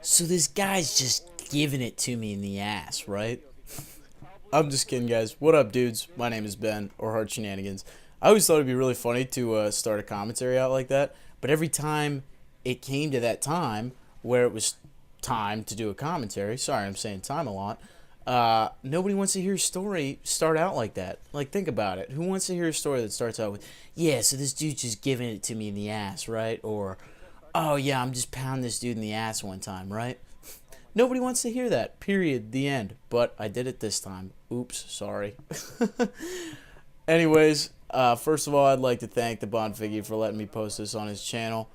So this guy's just giving it to me in the ass, right? I'm just kidding, guys. What up, dudes? My name is Ben, or Heart Shenanigans. I always thought it'd be really funny to start a commentary out like that, but every time it came to that time where it was time to do a commentary, sorry, I'm saying time a lot, nobody wants to hear a story start out like that. Like, think about it. Who wants to hear a story that starts out with, yeah, so this dude's just giving it to me in the ass, right? Or, oh, yeah, I'm just pounding this dude in the ass one time, right? Nobody wants to hear that. Period. The end. But I did it this time. Oops. Sorry. Anyways, first of all, I'd like to thank the Bond Figgy for letting me post this on his channel.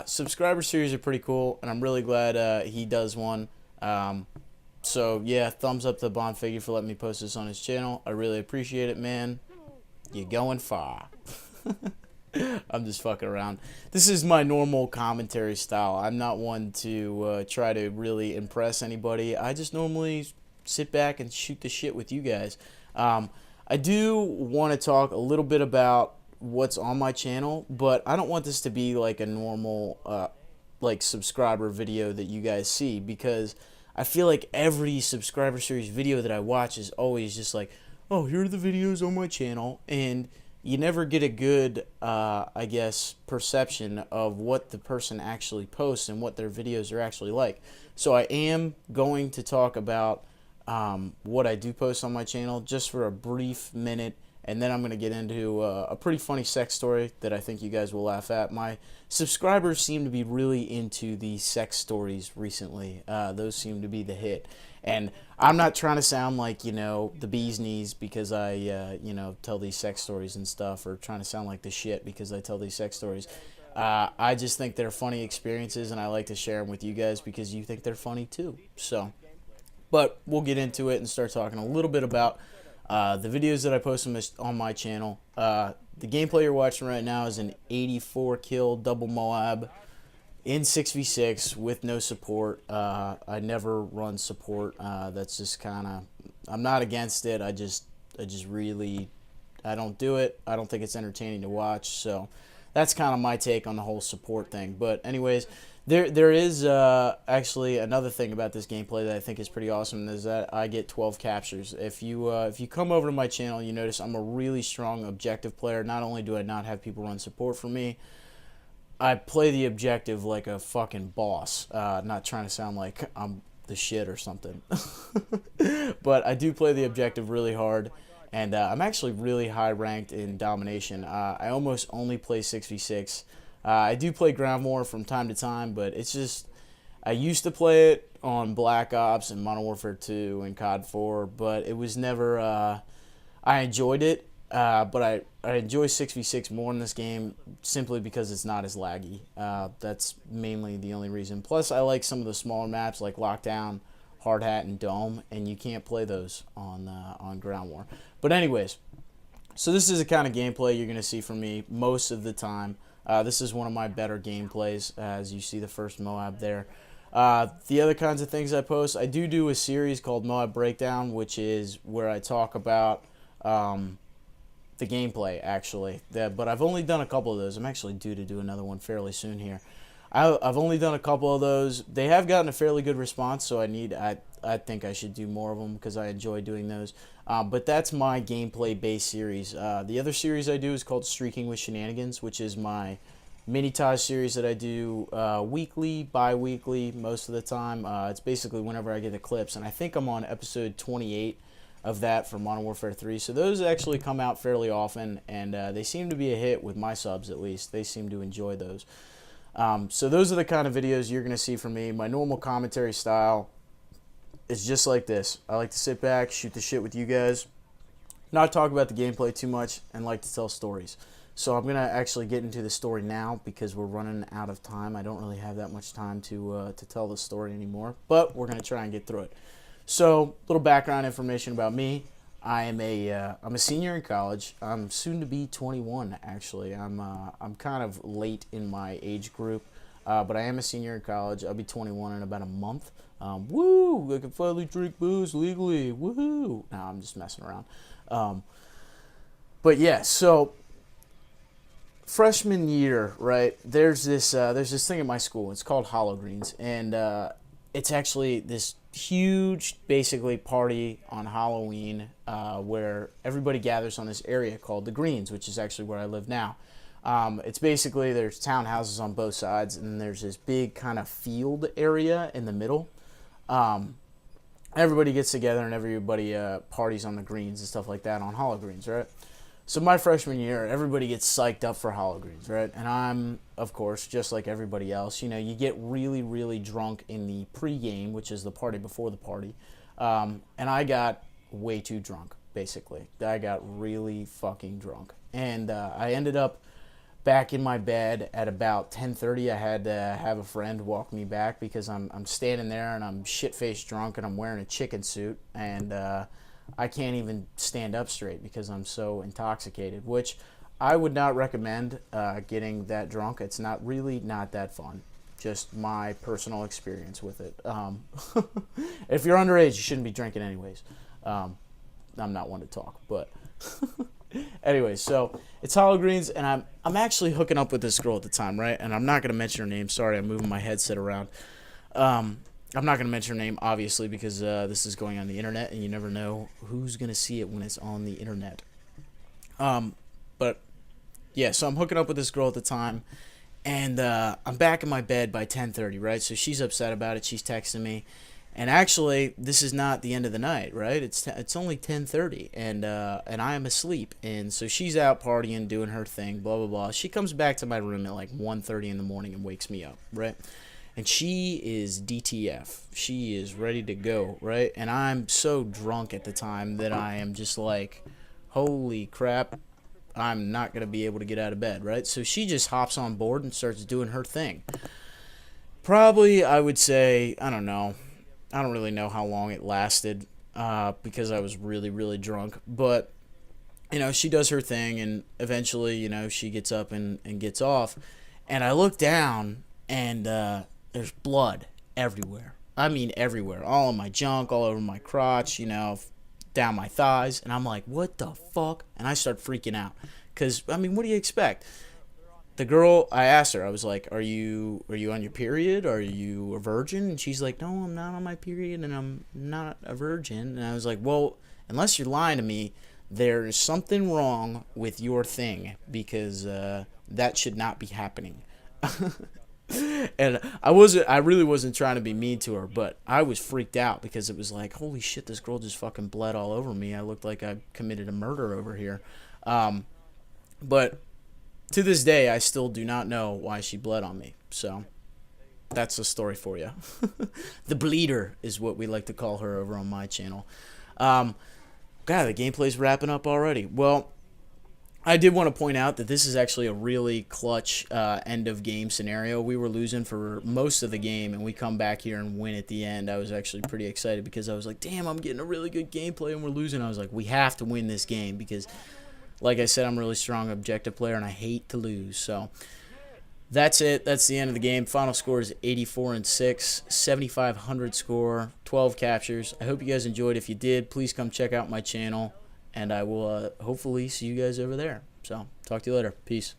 Subscriber series are pretty cool, and I'm really glad he does one. So, yeah, thumbs up to the Bond Figgy for letting me post this on his channel. I really appreciate it, man. You're going far. I'm just fucking around. This is my normal commentary style. I'm not one to try to really impress anybody. I just normally sit back and shoot the shit with you guys. I do want to talk a little bit about what's on my channel, but I don't want this to be like a normal like subscriber video that you guys see, because I feel like every subscriber series video that I watch is always just like, oh, here are the videos on my channel, and you never get a good, I guess, perception of what the person actually posts and what their videos are actually like. So I am going to talk about what I do post on my channel just for a brief minute, and then I'm going to get into a pretty funny sex story that I think you guys will laugh at. My subscribers seem to be really into the sex stories recently. Those seem to be the hit. And I'm not trying to sound like, you know, the bee's knees because I, you know, tell these sex stories and stuff, or trying to sound like the shit because I tell these sex stories. I just think they're funny experiences, and I like to share them with you guys because you think they're funny too. So, but we'll get into it and start talking a little bit about the videos that I post on my channel. The gameplay you're watching right now is an 84 kill double MOAB in 6v6 with no support. I never run support. That's just kind of, I'm not against it. I just really, I don't do it. I don't think it's entertaining to watch. So that's kind of my take on the whole support thing. But anyways, there is actually another thing about this gameplay that I think is pretty awesome, is that I get 12 captures. If you come over to my channel, you notice I'm a really strong objective player. Not only do I not have people run support for me, I play the objective like a fucking boss. Not trying to sound like I'm the shit or something. But I do play the objective really hard. And I'm actually really high ranked in domination. I almost only play 6v6. I do play ground war from time to time, but it's just, I used to play it on Black Ops and Modern Warfare 2 and COD 4, but it was never, I enjoyed it. But I enjoy 6v6 more in this game simply because it's not as laggy. That's mainly the only reason. Plus, I like some of the smaller maps like Lockdown, Hard Hat, and Dome, and you can't play those on Ground War. But anyways, so this is the kind of gameplay you're going to see from me most of the time. This is one of my better gameplays, as you see the first MOAB there. The other kinds of things I post, I do a series called MOAB Breakdown, which is where I talk about the gameplay, actually. But I've only done a couple of those. I'm actually due to do another one fairly soon here. I've only done a couple of those. They have gotten a fairly good response, so I think I should do more of them because I enjoy doing those. But that's my gameplay-based series. The other series I do is called Streaking with Shenanigans, which is my mini-taj series that I do weekly, bi-weekly most of the time. It's basically whenever I get the clips, and I think I'm on episode 28 of that for Modern Warfare 3. So those actually come out fairly often, and they seem to be a hit with my subs, at least. They seem to enjoy those. So those are the kind of videos you're going to see from me. My normal commentary style is just like this. I like to sit back, shoot the shit with you guys, not talk about the gameplay too much, and like to tell stories. So I'm going to actually get into the story now because we're running out of time. I don't really have that much time to tell the story anymore, but we're going to try and get through it. So, little background information about me. I'm a senior in college. I'm soon to be 21. Actually, I'm kind of late in my age group, but I am a senior in college. I'll be 21 in about a month. Woo! I can finally drink booze legally. Woohoo! No, I'm just messing around. But yeah, so freshman year, right? There's this thing at my school. It's called Hollow Greens, and it's actually this huge, basically, party on Halloween where everybody gathers on this area called the Greens, which is actually where I live now. It's basically, there's townhouses on both sides, and there's this big kind of field area in the middle. Um, Everybody gets together and everybody parties on the greens and stuff like that on Hollow Greens, right? So my freshman year, everybody gets psyched up for Hollow Greens, right? And I'm, of course, just like everybody else, you get really, really drunk in the pregame, which is the party before the party. And I got way too drunk, basically. I got really fucking drunk. And I ended up back in my bed at about 10:30. I had to have a friend walk me back because I'm standing there and I'm shit-faced drunk and I'm wearing a chicken suit and I can't even stand up straight because I'm so intoxicated, which I would not recommend getting that drunk. It's not that fun. Just my personal experience with it. If you're underage, you shouldn't be drinking anyways. I'm not one to talk, but anyway, so it's Hollow Greens, and I'm actually hooking up with this girl at the time, right? And I'm not gonna mention her name. Sorry, I'm moving my headset around. I'm not gonna mention her name, obviously, because this is going on the internet, and you never know who's gonna see it when it's on the internet. But yeah, so I'm hooking up with this girl at the time, and I'm back in my bed by 10:30, right? So she's upset about it. She's texting me. And actually, this is not the end of the night, right? It's only 10:30, and I am asleep. And so she's out partying, doing her thing, blah blah blah. She comes back to my room at like 1:30 in the morning and wakes me up, right? And she is DTF. She is ready to go, right? And I'm so drunk at the time that I am just like, holy crap, I'm not gonna be able to get out of bed, right? So she just hops on board and starts doing her thing. Probably, I would say, I don't know. I don't really know how long it lasted because I was really, really drunk. But, she does her thing, and eventually, she gets up and gets off. And I look down, and there's blood everywhere. I mean, everywhere. All in my junk, all over my crotch, down my thighs. And I'm like, what the fuck? And I start freaking out. Because, what do you expect? The girl, I asked her, I was like, are you on your period? Are you a virgin? And she's like, no, I'm not on my period and I'm not a virgin. And I was like, well, unless you're lying to me, there's something wrong with your thing because that should not be happening. And I really wasn't trying to be mean to her, but I was freaked out because it was like, holy shit, this girl just fucking bled all over me. I looked like I committed a murder over here. But to this day, I still do not know why she bled on me. So that's a story for you. The bleeder is what we like to call her over on my channel. God, the gameplay's wrapping up already. Well, I did want to point out that this is actually a really clutch end of game scenario. We were losing for most of the game, and we come back here and win at the end. I was actually pretty excited because I was like, damn, I'm getting a really good gameplay, and we're losing. I was like, we have to win this game because, like I said, I'm a really strong objective player, and I hate to lose. So that's it. That's the end of the game. Final score is 84-6, 7,500 score, 12 captures. I hope you guys enjoyed. If you did, please come check out my channel, and I will hopefully see you guys over there. So talk to you later. Peace.